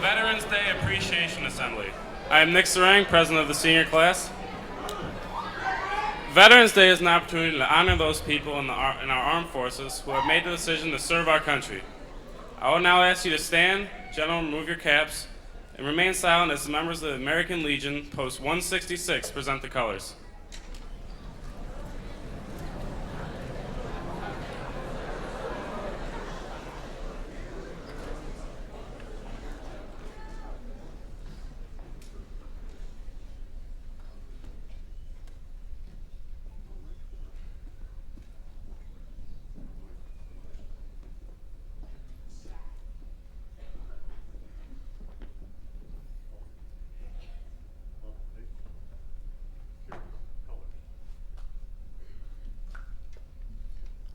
Veterans Day Appreciation Assembly. I am Nick Sarang, president of the senior class. Veterans Day is an opportunity to honor those people in our armed forces who have made the decision to serve our country. I will now ask you to stand, gentlemen, remove your caps, and remain silent as the members of the American Legion, Post 166, present the colors.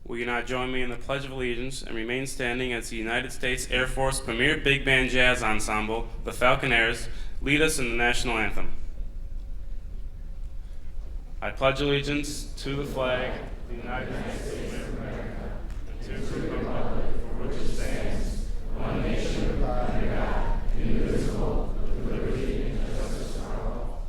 Will you now join me in the Pledge of Allegiance and remain standing as the United States Air Force premier big band jazz ensemble, the Falconaires, lead us in the national anthem. I pledge allegiance to the flag of the United States of America and to the republic for which it stands, one nation under God, indivisible, with liberty and justice for all.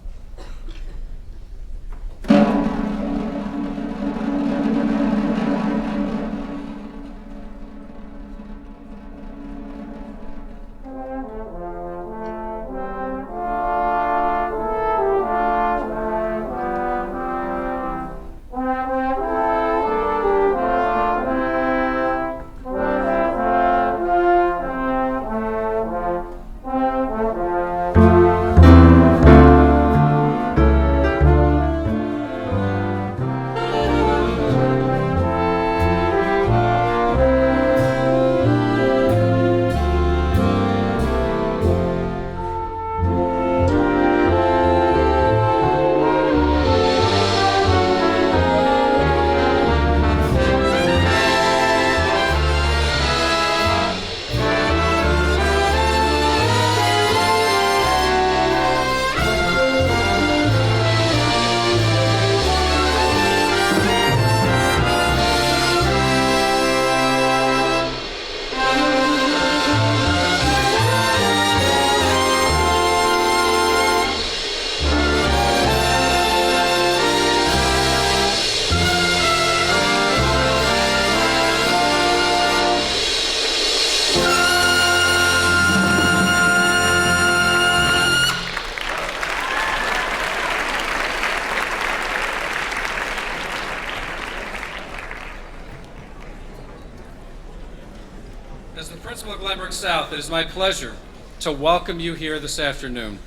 As the principal of Glenbrook South, it is my pleasure to welcome you here this afternoon.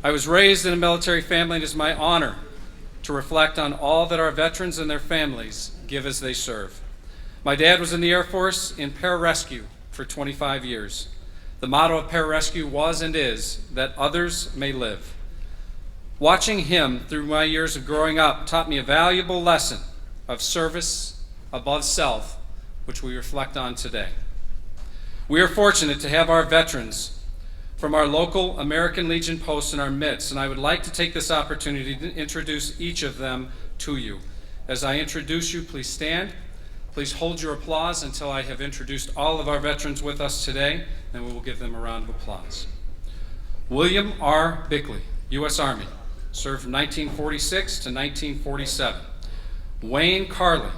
I was raised in a military family, and it is my honor to reflect on all that our veterans and their families give as they serve. My dad was in the Air Force in pararescue for 25 years. The motto of pararescue was and is that others may live. Watching him through my years of growing up taught me a valuable lesson of service above self, which we reflect on today. We are fortunate to have our veterans from our local American Legion posts in our midst, and I would like to take this opportunity to introduce each of them to you. As I introduce you, please stand. Please hold your applause until I have introduced all of our veterans with us today, and we will give them a round of applause. William R. Bickley, U.S. Army, served from 1946 to 1947. Wayne Carley,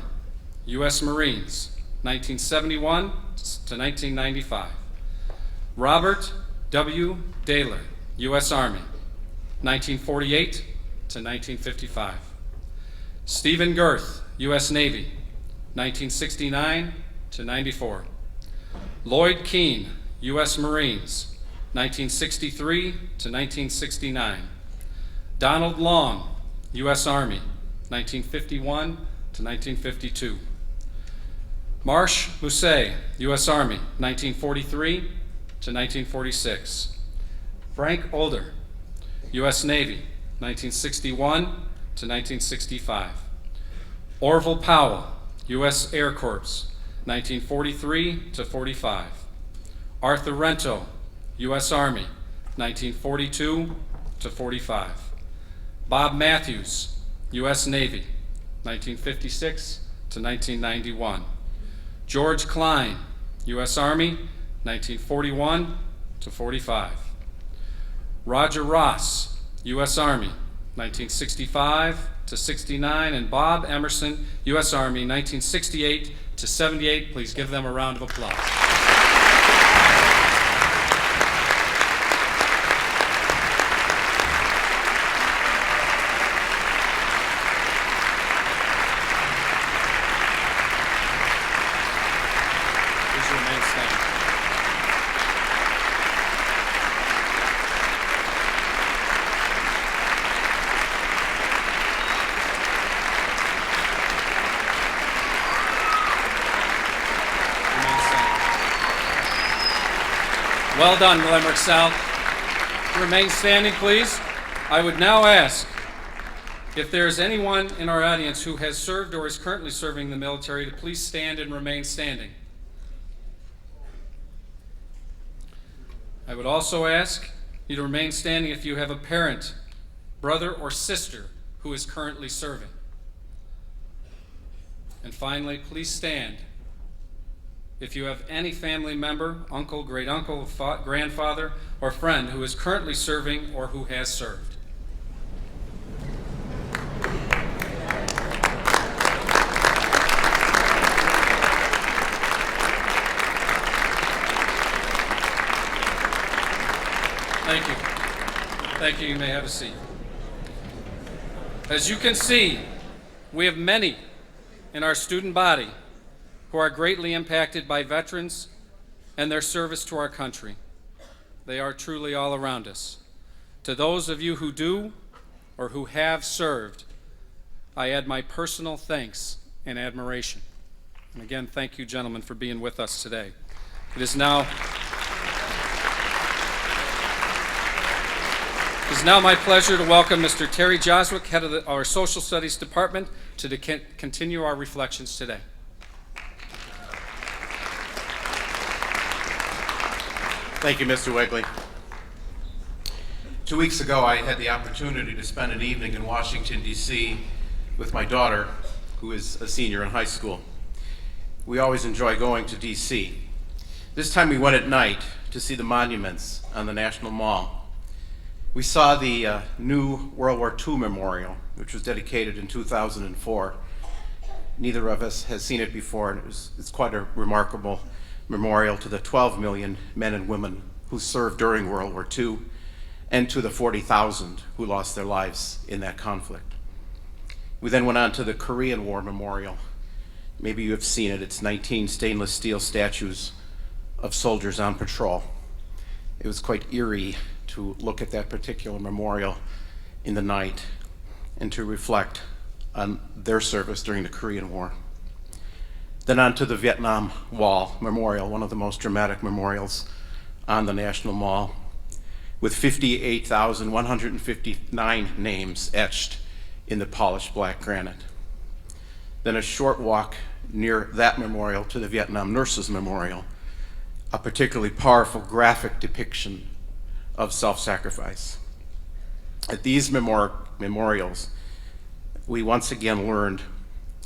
U.S. Marines, 1971 to 1995. Robert W. Daler, U.S. Army, 1948 to 1955. Stephen Girth, U.S. Navy, 1969 to 94. Lloyd Keene, U.S. Marines, 1963 to 1969. Donald Long, U.S. Army, 1951 to 1952. Marsh Mousset, U.S. Army, 1943 to 1946. Frank Older, U.S. Navy, 1961 to 1965. Orville Powell, U.S. Air Corps, 1943 to 45. Arthur Rento, U.S. Army, 1942 to 45. Bob Matthews, U.S. Navy, 1956 to 1991. George Klein, U.S. Army, 1941 to 45. Roger Ross, U.S. Army, 1965 to 69, and Bob Emerson, U.S. Army, 1968 to 78. Please give them a round of applause. Please remain standing. Well done, Glenbrook South. Remain standing, please. I would now ask if there is anyone in our audience who has served or is currently serving in the military to please stand and remain standing. I would also ask you to remain standing if you have a parent, brother, or sister who is currently serving. And finally, please stand if you have any family member, uncle, great uncle, grandfather, or friend who is currently serving or who has served. Thank you. Thank you. You may have a seat. As you can see, we have many in our student body who are greatly impacted by veterans and their service to our country. They are truly all around us. To those of you who do or who have served, I add my personal thanks and admiration. And again, thank you, gentlemen, for being with us today. It is now my pleasure to welcome Mr. Terry Joswick, head of our Social Studies Department, to continue our reflections today. Thank you, Mr. Wegley. 2 weeks ago, I had the opportunity to spend an evening in Washington, D.C. with my daughter, who is a senior in high school. We always enjoy going to D.C. This time we went at night to see the monuments on the National Mall. We saw the new World War II memorial, which was dedicated in 2004. Neither of us has seen it before, and it's quite a remarkable memorial to the 12 million men and women who served during World War II and to the 40,000 who lost their lives in that conflict. We then went on to the Korean War Memorial. Maybe you have seen it. It's 19 stainless steel statues of soldiers on patrol. It was quite eerie to look at that particular memorial in the night and to reflect on their service during the Korean War. Then on to the Vietnam Wall Memorial, one of the most dramatic memorials on the National Mall, with 58,159 names etched in the polished black granite. Then a short walk near that memorial to the Vietnam Nurses Memorial, a particularly powerful graphic depiction of self-sacrifice. At these memorials, we once again learned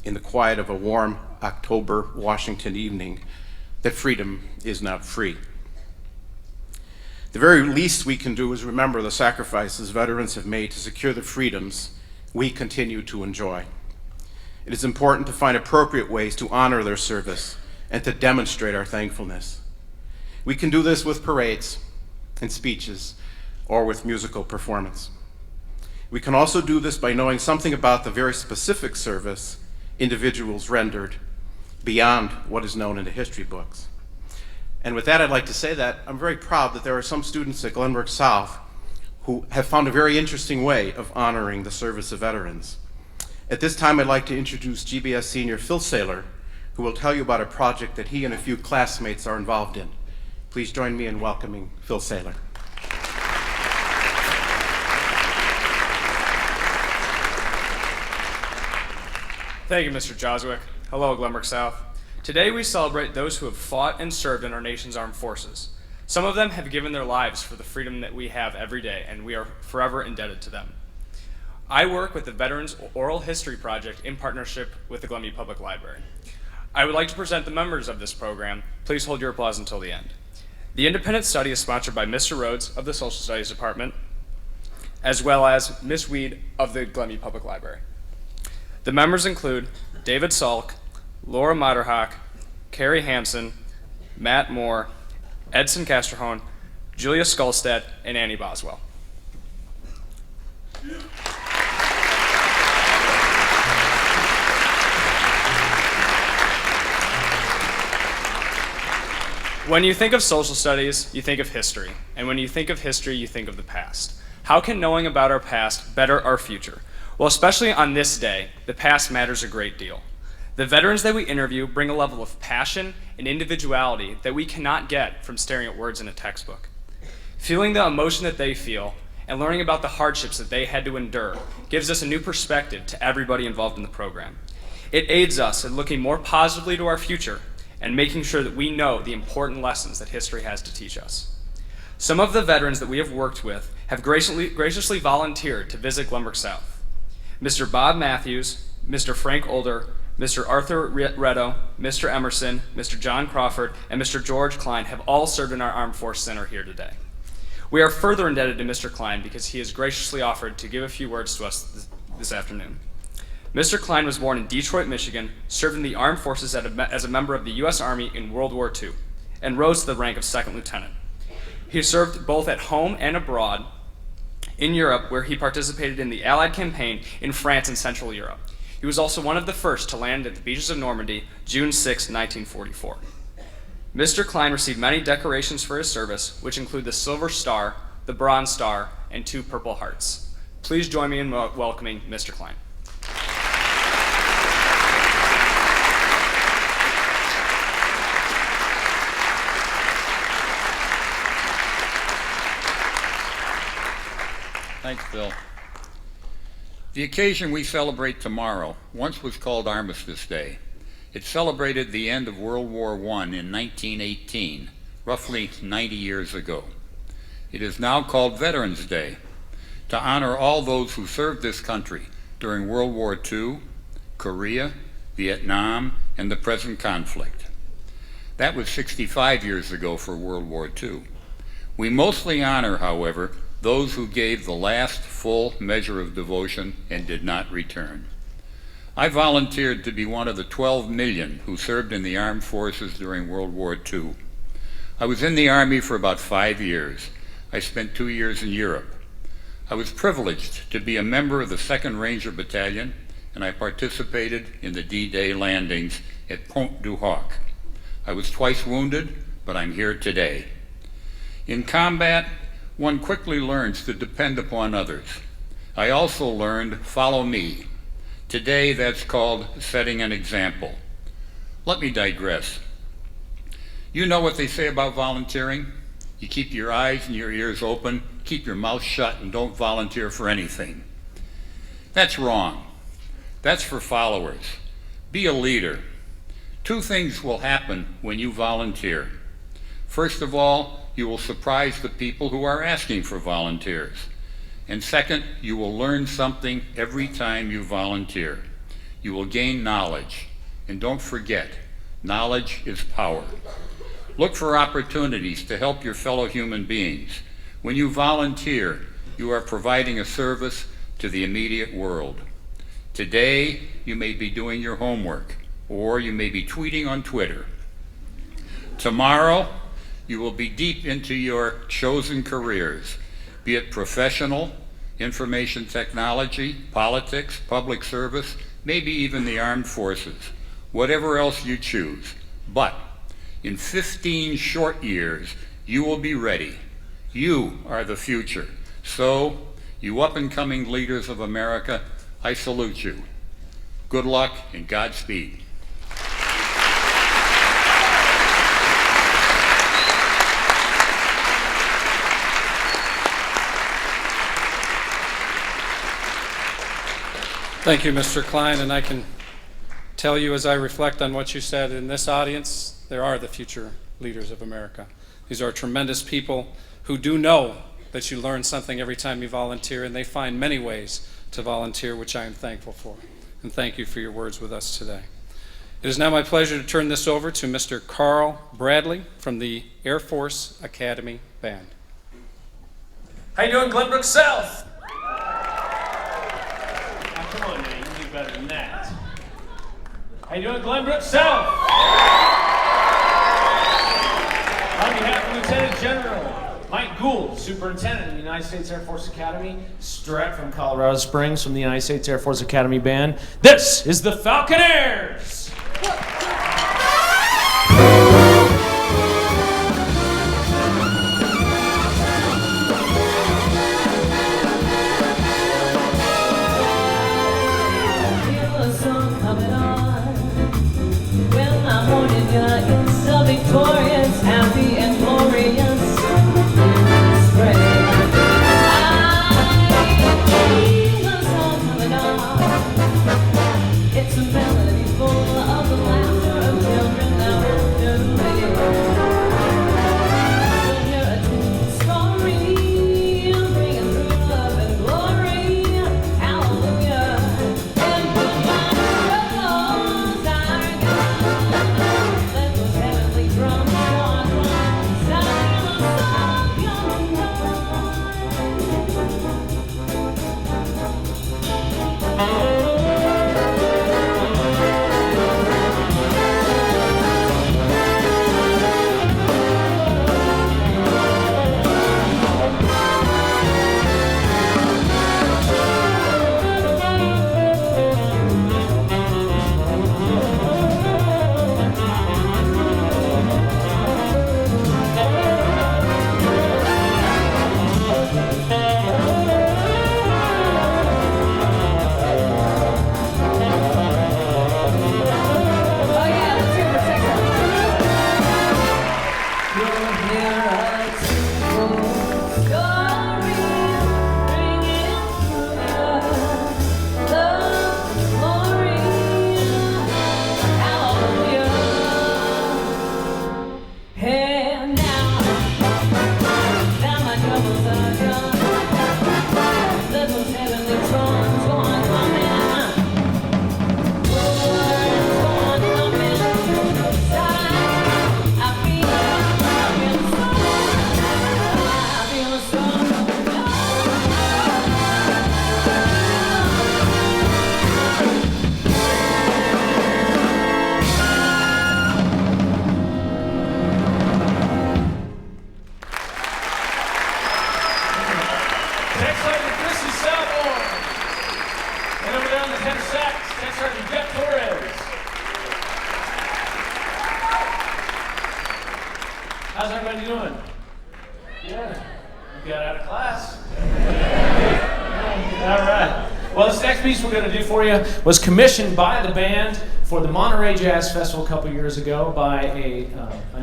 in the quiet of a warm October Washington evening that freedom is not free. The very least we can do is remember the sacrifices veterans have made to secure the freedoms we continue to enjoy. It is important to find appropriate ways to honor their service and to demonstrate our thankfulness. We can do this with parades and speeches or with musical performance. We can also do this by knowing something about the very specific service individuals rendered beyond what is known in the history books. And with that, I'd like to say that I'm very proud that there are some students at Glenbrook South who have found a very interesting way of honoring the service of veterans. At this time, I'd like to introduce GBS senior Phil Saylor, who will tell you about a project that he and a few classmates are involved in. Please join me in welcoming Phil Saylor. Thank you, Mr. Joswick. Hello, Glenbrook South. Today we celebrate those who have fought and served in our nation's armed forces. Some of them have given their lives for the freedom that we have every day, and we are forever indebted to them. I work with the Veterans Oral History Project in partnership with the Glenby Public Library. I would like to present the members of this program. Please hold your applause until the end. The independent study is sponsored by Mr. Rhodes of the Social Studies Department, as well as Ms. Weed of the Glenbrook Public Library. The members include David Salk, Laura Matterhock, Carrie Hampson, Matt Moore, Edson Castrahone, Julia Skulstad, and Annie Boswell. When you think of social studies, you think of history. And when you think of history, you think of the past. How can knowing about our past better our future? Well, especially on this day, the past matters a great deal. The veterans that we interview bring a level of passion and individuality that we cannot get from staring at words in a textbook. Feeling the emotion that they feel and learning about the hardships that they had to endure gives us a new perspective to everybody involved in the program. It aids us in looking more positively to our future and making sure that we know the important lessons that history has to teach us. Some of the veterans that we have worked with have graciously volunteered to visit Glenbrook South. Mr. Bob Matthews, Mr. Frank Older, Mr. Arthur Retto, Mr. Emerson, Mr. John Crawford, and Mr. George Klein have all served in our Armed Forces Center here today. We are further indebted to Mr. Klein because he has graciously offered to give a few words to us this afternoon. Mr. Klein was born in Detroit, Michigan, served in the Armed Forces as a member of the U.S. Army in World War II, and rose to the rank of second lieutenant. He served both at home and abroad in Europe, where he participated in the Allied campaign in France and Central Europe. He was also one of the first to land at the beaches of Normandy, June 6, 1944. Mr. Klein received many decorations for his service, which include the Silver Star, the Bronze Star, and 2 Purple Hearts. Please join me in welcoming Mr. Klein. Thanks, Bill. The occasion we celebrate tomorrow once was called Armistice Day. It celebrated the end of World War I in 1918, roughly 90 years ago. It is now called Veterans Day, to honor all those who served this country during World War II, Korea, Vietnam, and the present conflict. That was 65 years ago for World War II. We mostly honor, however, those who gave the last full measure of devotion and did not return. I volunteered to be one of the 12 million who served in the armed forces during World War II. I was in the Army for about 5 years. I spent 2 years in Europe. I was privileged to be a member of the 2nd Ranger Battalion, and I participated in the D-Day landings at Pont du Hoc. I was twice wounded, but I'm here today. In combat, one quickly learns to depend upon others. I also learned, follow me. Today, that's called setting an example. Let me digress. You know what they say about volunteering? You keep your eyes and your ears open, keep your mouth shut, and don't volunteer for anything. That's wrong. That's for followers. Be a leader. 2 things will happen when you volunteer. First of all, you will surprise the people who are asking for volunteers. And second, you will learn something every time you volunteer. You will gain knowledge. And don't forget, knowledge is power. Look for opportunities to help your fellow human beings. When you volunteer, you are providing a service to the immediate world. Today, you may be doing your homework, or you may be tweeting on Twitter. Tomorrow, you will be deep into your chosen careers, be it professional, information technology, politics, public service, maybe even the armed forces, whatever else you choose. But in 15 short years, you will be ready. You are the future. So, you up-and-coming leaders of America, I salute you. Good luck and Godspeed. Thank you, Mr. Klein, and I can tell you as I reflect on what you said in this audience, there are the future leaders of America. These are tremendous people who do know that you learn something every time you volunteer, and they find many ways to volunteer, which I am thankful for. And thank you for your words with us today. It is now my pleasure to turn this over to Mr. Carl Bradley from the Air Force Academy Band. How you doing, Glenbrook South? Now, come on now, you can do better than that. How you doing, Glenbrook South? On behalf of Lieutenant General Mike Gould, Superintendent of the United States Air Force Academy, direct from Colorado Springs from the United States Air Force Academy Band, this is the Falconaires! Victorious, happy and glorious. Spread. I feel the song coming on. It's a melody full of the laughter of children now after You'll hear a true story, bringing through love and glory. Hallelujah. And goodbye troubles are gone. Let those heavenly drums go on, sounding a song coming Tech Sergeant Chrissy Salmore. And over there on the 10 sacks, Tech Sergeant Jeff Torres. How's everybody doing? Yeah. You got out of class. All right. Well, this next piece we're going to do for you was commissioned by the band for the Monterey Jazz Festival a couple years ago by a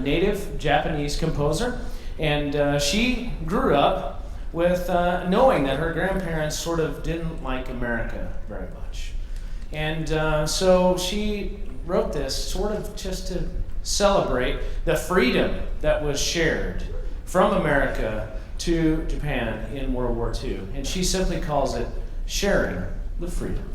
native Japanese composer. And she grew up with knowing that her grandparents sort of didn't like America very much. And so she wrote this sort of just to celebrate the freedom that was shared from America to Japan in World War II. And she simply calls it Sharing the Freedom.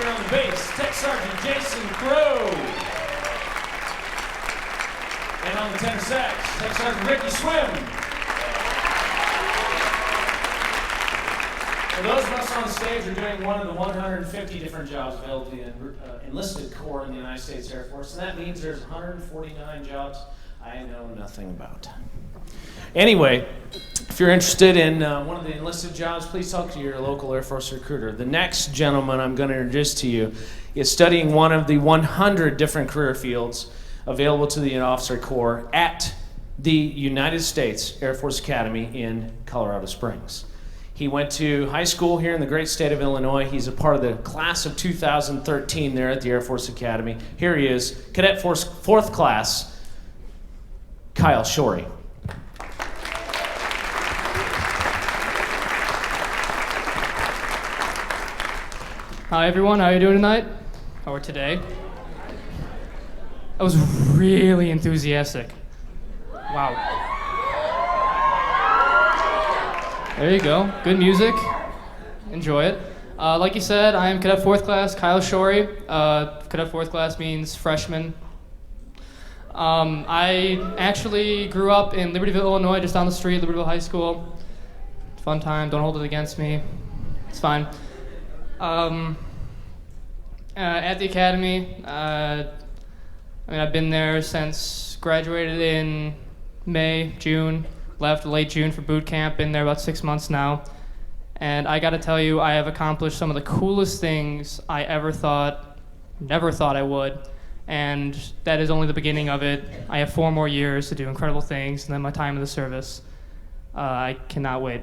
here on the bass, Tech Sergeant Jason Crow. And on the tenor sax, Tech Sergeant Ricky Swim. For those of us on stage are doing one of the 150 different jobs available to the enlisted corps in the United States Air Force, and that means there's 149 jobs I know nothing about. Anyway, if you're interested in one of the enlisted jobs, please talk to your local Air Force recruiter. The next gentleman I'm going to introduce to you is studying one of the 100 different career fields available to the Officer Corps at the United States Air Force Academy in Colorado Springs. He went to high school here in the great state of Illinois. He's a part of the class of 2013 there at the Air Force Academy. Here he is, Cadet Force 4th Class, Kyle Shorey. Hi everyone, how are you doing tonight? Or today? I was really enthusiastic. Wow. There you go, good music. Enjoy it. Like you said, I am Cadet 4th Class, Kyle Shorey. Cadet 4th Class means freshman. I actually grew up in Libertyville, Illinois, just down the street, Libertyville High School. Fun time, don't hold it against me. It's fine. At the academy, I've been there since graduated in May, June, left late June for boot camp, been there about 6 months now. And I gotta tell you, I have accomplished some of the coolest things I never thought I would. And that is only the beginning of it. I have 4 more years to do incredible things, and then my time in the service. I cannot wait.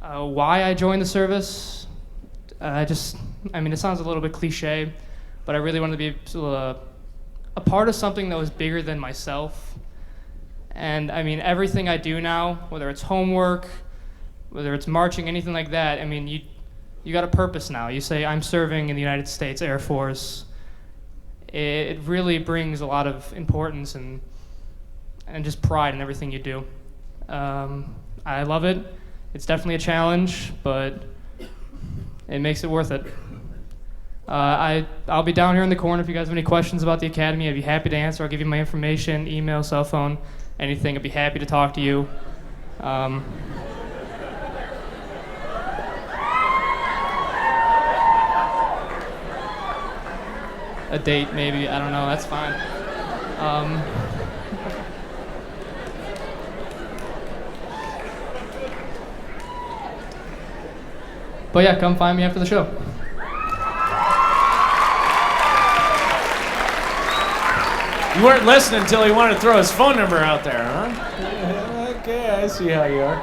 Why I joined the service? It sounds a little bit cliche, but I really wanted to be a part of something that was bigger than myself. And everything I do now, whether it's homework, whether it's marching, anything like that, you got a purpose now. You say, I'm serving in the United States Air Force. It really brings a lot of importance and just pride in everything you do. I love it. It's definitely a challenge, but it makes it worth it. I'll be down here in the corner if you guys have any questions about the academy. I'd be happy to answer. I'll give you my information, email, cell phone, anything. I'd be happy to talk to you. A date, maybe. I don't know. That's fine. But yeah, come find me after the show. You weren't listening until he wanted to throw his phone number out there, huh? Okay, I see how you are.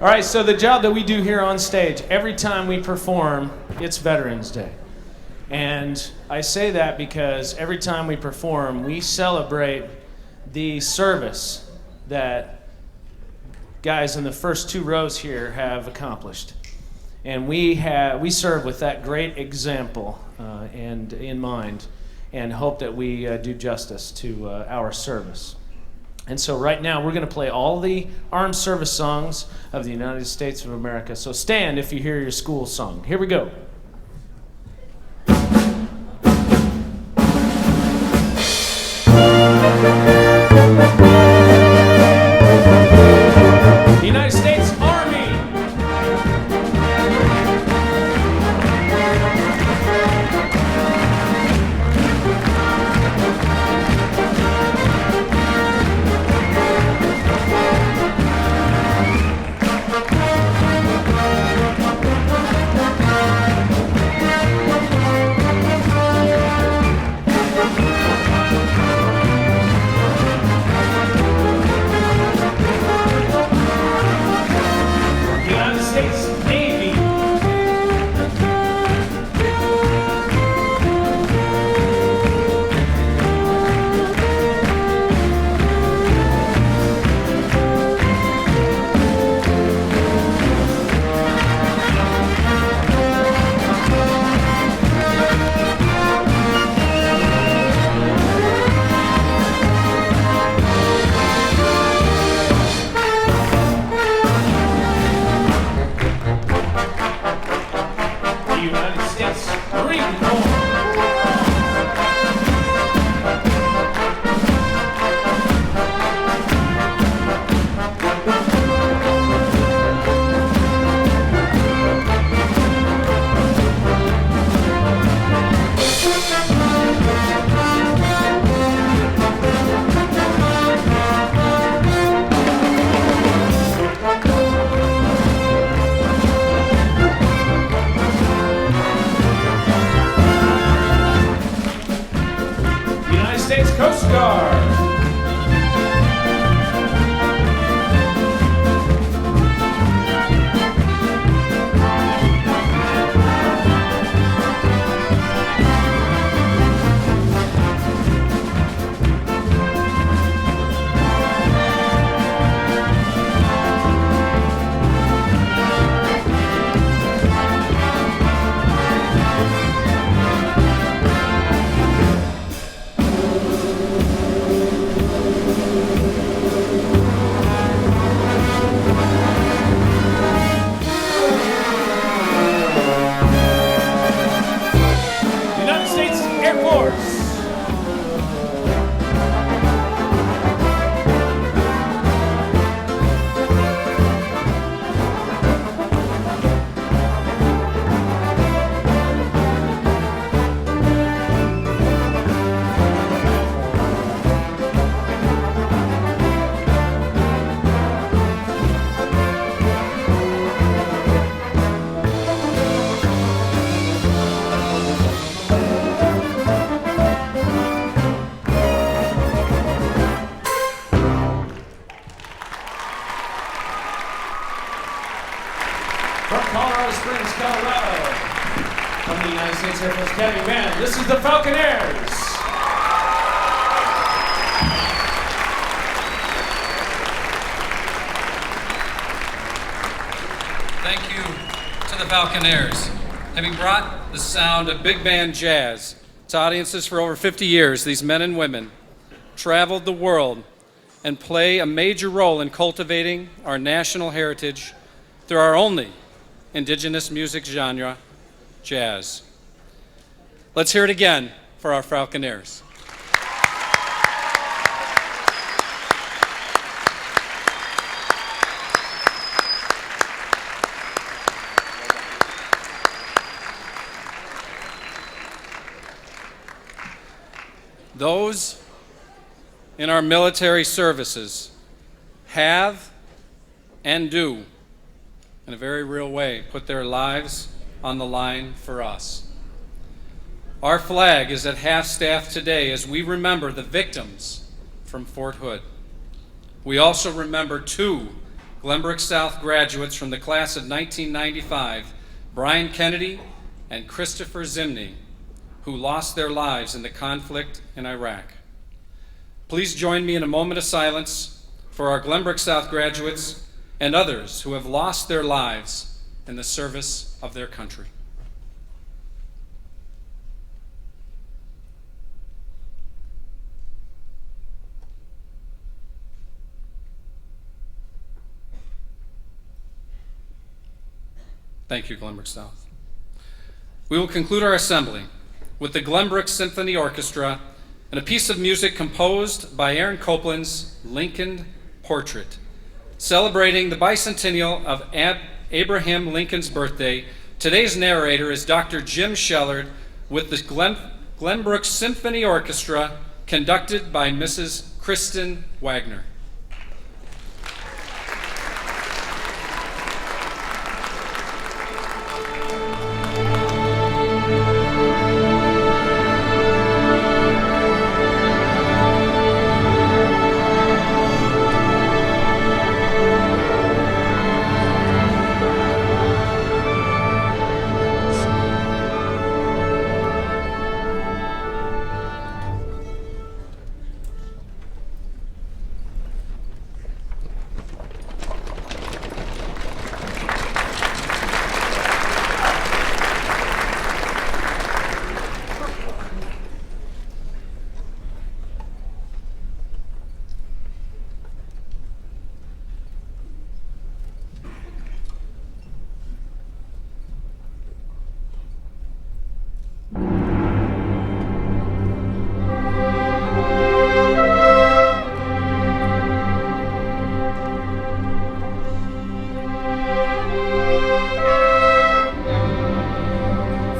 All right, so the job that we do here on stage, every time we perform, it's Veterans Day. And I say that because every time we perform, we celebrate the service that guys in the first 2 rows here have accomplished. And we serve with that great example and in mind, and hope that we do justice to our service. And so right now we're going to play all the armed service songs of the United States of America. So stand if you hear your school song. Here we go. The United States Army. From Colorado Springs, Colorado. From the United States Air Force Academy Band, this is the Falconaires. Thank you to the Falconaires. Having brought the sound of big band jazz to audiences for over 50 years, these men and women traveled the world and play a major role in cultivating our national heritage through our only indigenous music genre, jazz. Let's hear it again for our Falconaires. Those in our military services have and do, in a very real way, put their lives on the line for us. Our flag is at half-staff today as we remember the victims from Fort Hood. We also remember 2 Glenbrook South graduates from the class of 1995, Brian Kennedy and Christopher Zimney, who lost their lives in the conflict in Iraq. Please join me in a moment of silence for our Glenbrook South graduates and others who have lost their lives in the service of their country. Thank you, Glenbrook South. We will conclude our assembly with the Glenbrook Symphony Orchestra and a piece of music composed by Aaron Copland's Lincoln Portrait, celebrating the bicentennial of Abraham Lincoln's birthday. Today's narrator is Dr. Jim Shellard with the Glenbrook Symphony Orchestra, conducted by Mrs. Kristen Wagner.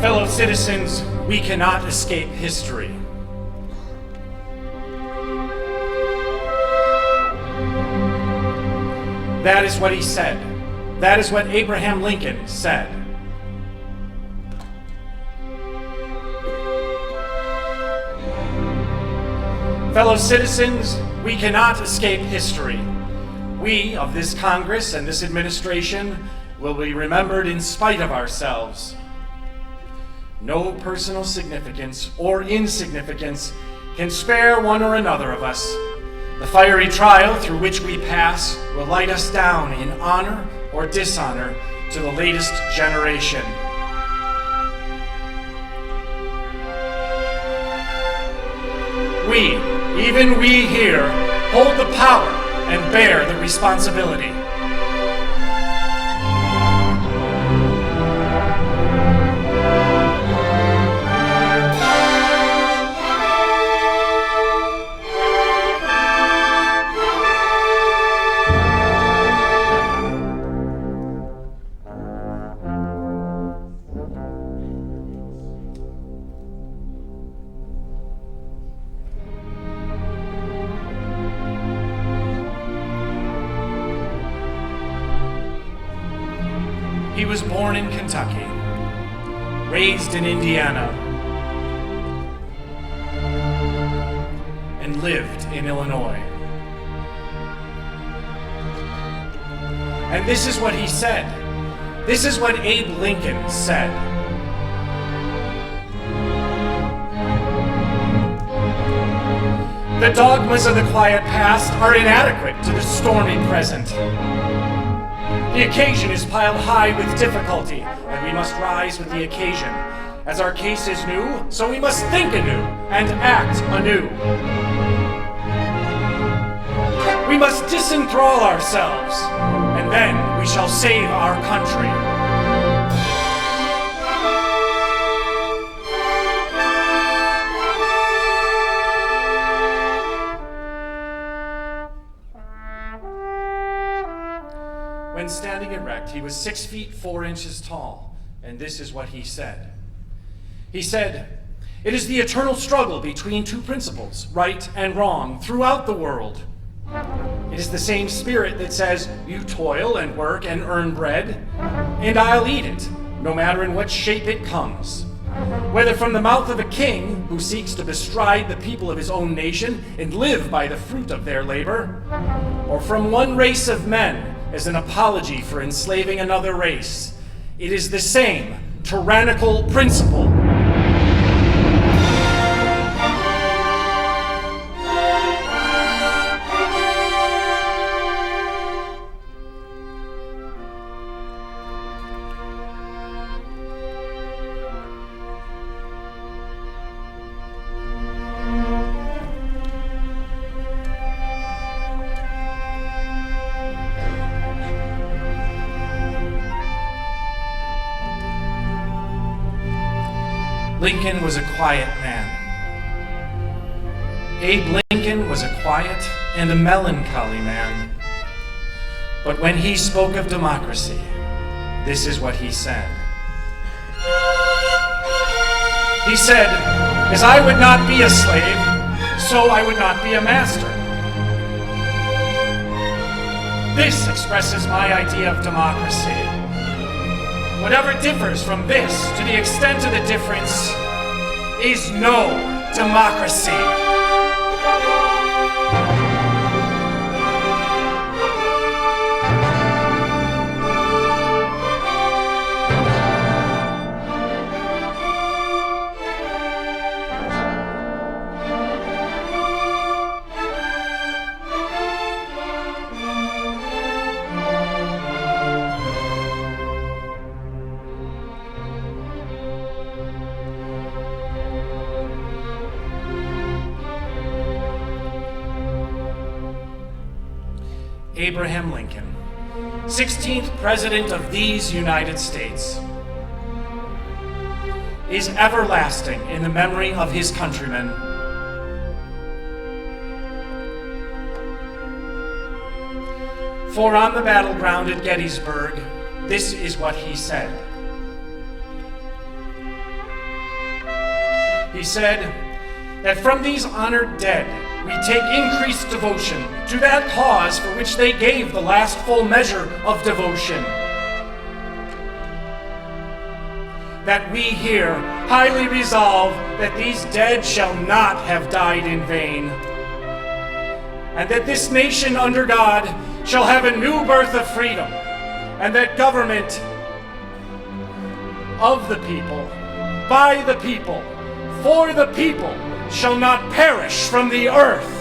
Fellow citizens, we cannot escape history. That is what he said. That is what Abraham Lincoln said. Fellow citizens, we cannot escape history. We of this Congress and this administration will be remembered in spite of ourselves. No personal significance or insignificance can spare one or another of us. The fiery trial through which we pass will light us down in honor or dishonor to the latest generation. We, even we here, hold the power and bear the responsibility. He was born in Kentucky, raised in Indiana, and lived in Illinois. And this is what he said: This is what Abe Lincoln said. The dogmas of the quiet past are inadequate to the stormy present. The occasion is piled high with difficulty, and we must rise with the occasion. As our case is new, so we must think anew and act anew. We must disenthrall ourselves, and then we shall save our country. When standing erect, he was 6 feet 4 inches tall, and this is what he said. He said, "It is the eternal struggle between two principles, right and wrong, throughout the world. It is the same spirit that says, you toil and work and earn bread, and I'll eat it, no matter in what shape it comes. Whether from the mouth of a king who seeks to bestride the people of his own nation and live by the fruit of their labor, or from one race of men as an apology for enslaving another race, it is the same tyrannical principle." Lincoln was a quiet man. Abe Lincoln was a quiet and a melancholy man. But when he spoke of democracy, this is what he said. He said, "As I would not be a slave, so I would not be a master." This expresses my idea of democracy. Whatever differs from this, to the extent of the difference, is no democracy. Abraham Lincoln, 16th President of these United States, is everlasting in the memory of his countrymen. For on the battleground at Gettysburg, this is what he said. He said that from these honored dead, we take increased devotion to that cause for which they gave the last full measure of devotion. That we here highly resolve that these dead shall not have died in vain, and that this nation under God shall have a new birth of freedom, and that government of the people, by the people, for the people, shall not perish from the earth.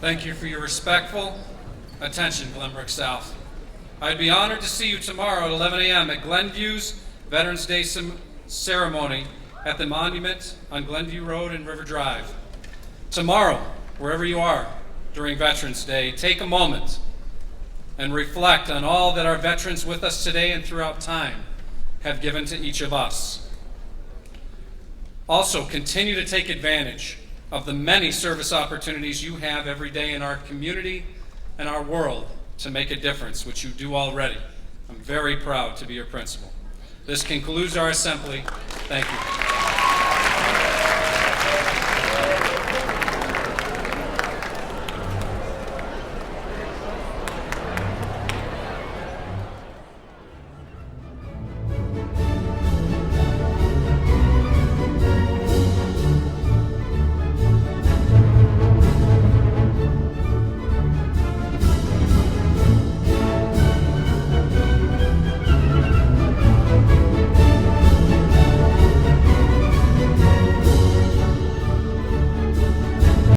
Thank you for your respectful attention, Glenbrook South. I'd be honored to see you tomorrow at 11 a.m. at Glenview's Veterans Day ceremony at the monument on Glenview Road and River Drive. Tomorrow, wherever you are during Veterans Day, take a moment and reflect on all that our veterans with us today and throughout time have given to each of us. Also, continue to take advantage of the many service opportunities you have every day in our community and our world to make a difference, which you do already. I'm very proud to be your principal. This concludes our assembly. Thank you.